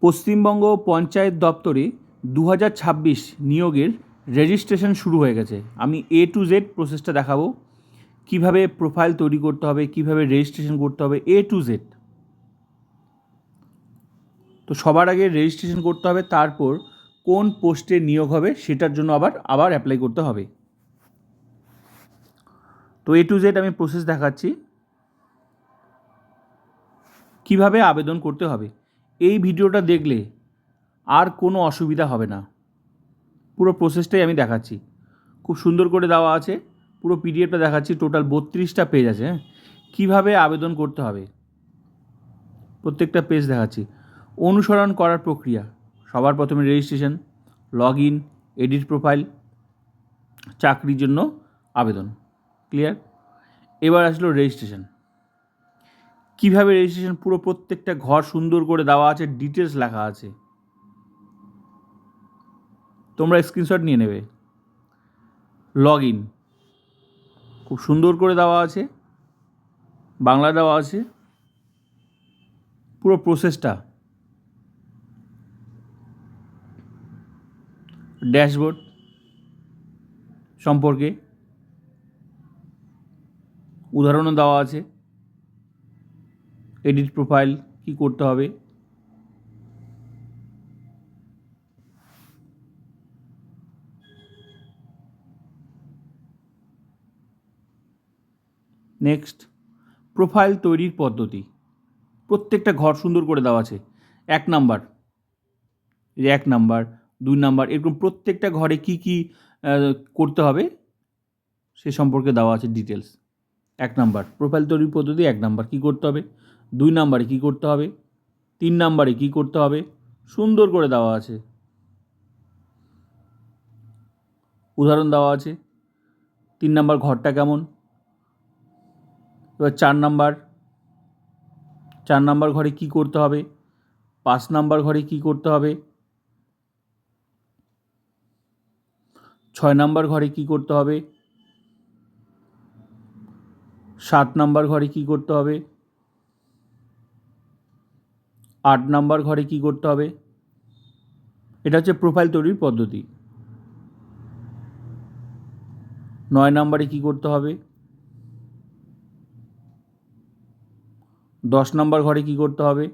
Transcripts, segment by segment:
পশ্চিমবঙ্গ পঞ্চায়েত দপ্তরে 2026 নিয়োগের রেজিস্ট্রেশন শুরু হয়ে গেছে। আমি A to Z প্রসেসটা দেখাবো, কিভাবে প্রোফাইল তৈরি করতে হবে, কিভাবে রেজিস্ট্রেশন করতে হবে, A to Z। তো সবার আগে রেজিস্ট্রেশন করতে হবে, তারপর কোন পোস্টে নিয়োগ হবে সেটার জন্য আবার অ্যাপ্লাই করতে হবে। তো A to Z আমি প্রসেস দেখাচ্ছি, কিভাবে আবেদন করতে হবে। এই ভিডিওটা দেখলে আর কোনো অসুবিধা হবে না, পুরো প্রসেসটাই আমি দেখাচ্ছি, খুব সুন্দর করে দেওয়া আছে। পুরো পিডিএফটা দেখাচ্ছি, টোটাল 32টা পেজ আছে। কীভাবে আবেদন করতে হবে প্রত্যেকটা পেজ দেখাচ্ছি। অনুসরণ করার প্রক্রিয়া: সবার প্রথমে registration, log in, edit profile, চাকরির জন্য আবেদন। ক্লিয়ার? এবার আসলো রেজিস্ট্রেশন। কীভাবে রেজিস্ট্রেশন, পুরো প্রত্যেকটা ঘর সুন্দর করে দেওয়া আছে, ডিটেলস লেখা আছে, তোমরা স্ক্রিনশট নিয়ে নেবে। লগ ইন খুব সুন্দর করে দেওয়া আছে, বাংলা দেওয়া আছে, পুরো প্রসেসটা। ড্যাশবোর্ড সম্পর্কে উদাহরণও দেওয়া আছে। এডিট প্রোফাইল কী করতে হবে, নেক্সট প্রোফাইল তৈরির পদ্ধতি। প্রত্যেকটা ঘর সুন্দর করে দেওয়া আছে। 1 নাম্বার, 2 নাম্বার, এরকম প্রত্যেকটা ঘরে কি কি করতে হবে সে সম্পর্কে দেওয়া আছে ডিটেলস। 1 নাম্বার প্রোফাইল তৈরির পদ্ধতি, 1 নাম্বার কী করতে হবে, 2 নাম্বারে কী করতে হবে, 3 নাম্বারে কী করতে হবে, সুন্দর করে দেওয়া আছে, উদাহরণ দেওয়া আছে। 3 নাম্বার ঘরটা কেমন। এবার 4 নাম্বার ঘরে কী করতে হবে, 5 নাম্বার ঘরে কী করতে হবে, 6 নাম্বার ঘরে কী করতে হবে, 7 নাম্বার ঘরে কী করতে হবে, 8 নাম্বার ঘরে কী করতে হবে। এটা হচ্ছে প্রোফাইল তৈরির পদ্ধতি। 9 নাম্বারে কী করতে হবে, 10 নাম্বার ঘরে কী করতে হবে,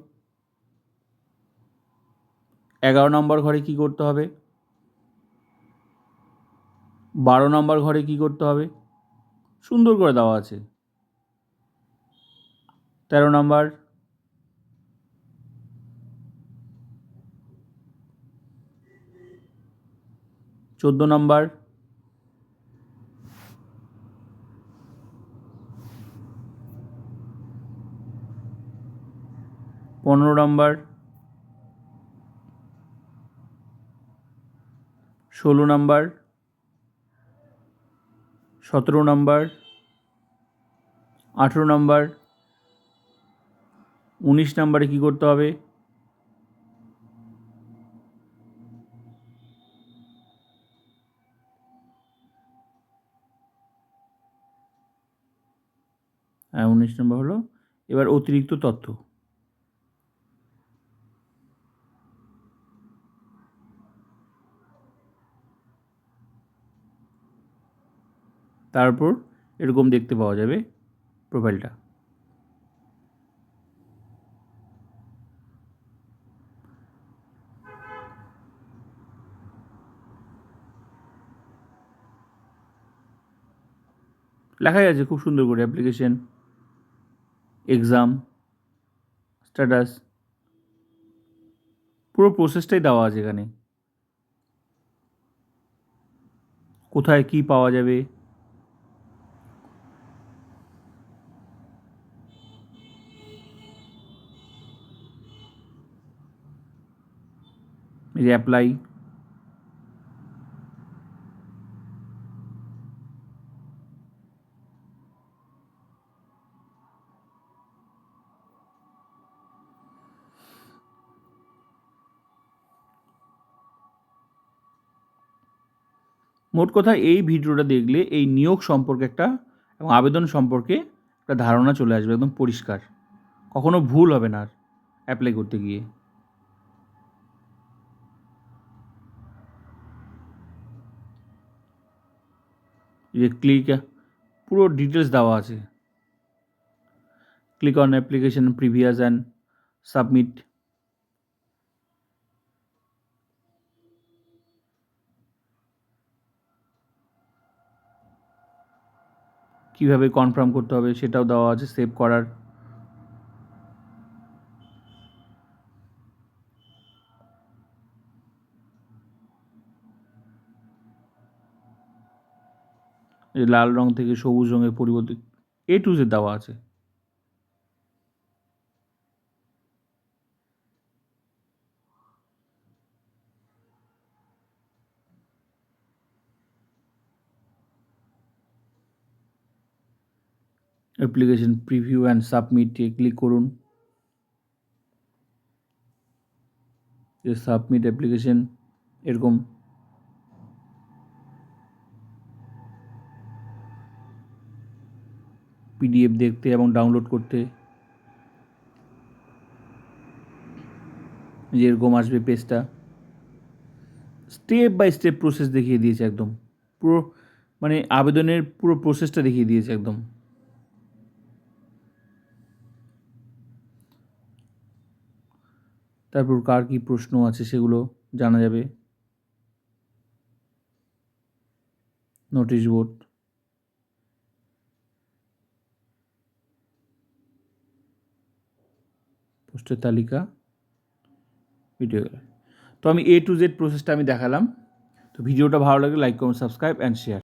11 নাম্বার ঘরে কী করতে হবে, 12 নাম্বার ঘরে কী করতে হবে, সুন্দর করে দেওয়া আছে। 13 number, 14 number, 15 number, 16 number, 17 number, 18 number, 19 নাম্বারে কী করতে হবে, 19 নম্বর হলো। এবার অতিরিক্ত তথ্য, তারপর এরকম দেখতে পাওয়া যাবে প্রোফাইলটা। লেখাই আছে খুব সুন্দর করে, অ্যাপ্লিকেশন, এক্সাম, স্ট্যাটাস, পুরো প্রসেসটাই দেওয়া আছে এখানে। কোথায় কি পাওয়া যাবে, এই যে অ্যাপ্লাই, মোট কথা এই ভিডিওটা দেখলে এই নিয়োগ সম্পর্কে এবং আবেদন সম্পর্কে একটা ধারণা চলে আসবে, একদম পরিষ্কার, কখনো ভুল হবে না আর অ্যাপ্লাই করতে গিয়ে। যে ক্লিক, পুরো ডিটেলস দেওয়া আছে। Click on application previous and submit. কীভাবে কনফার্ম করতে হবে সেটাও দেওয়া আছে, সেভ করার। এই লাল রং থেকে সবুজ রঙের পরিবর্তে A to Z দেওয়া আছে। অ্যাপ্লিকেশন প্রিভিউ অ্যান্ড সাবমিটে ক্লিক করুন। যে সাবমিট অ্যাপ্লিকেশন, এরকম PDF দেখতে এবং ডাউনলোড করতে যেরকম আসবে পেজটা। স্টেপ বাই স্টেপ প্রসেস দেখিয়ে দিয়েছে একদম, পুরো মানে আবেদনের পুরো প্রসেসটা দেখিয়ে দিয়েছে একদম। তারপর কার কী প্রশ্ন আছে সেগুলো জানা যাবে। নোটিশ বোর্ড, পোস্টের তালিকা, ভিডিও। তো আমি A to Z প্রসেসটা আমি দেখালাম। তো ভিডিওটা ভালো লাগলে লাইক করুন, সাবস্ক্রাইব অ্যান্ড শেয়ার।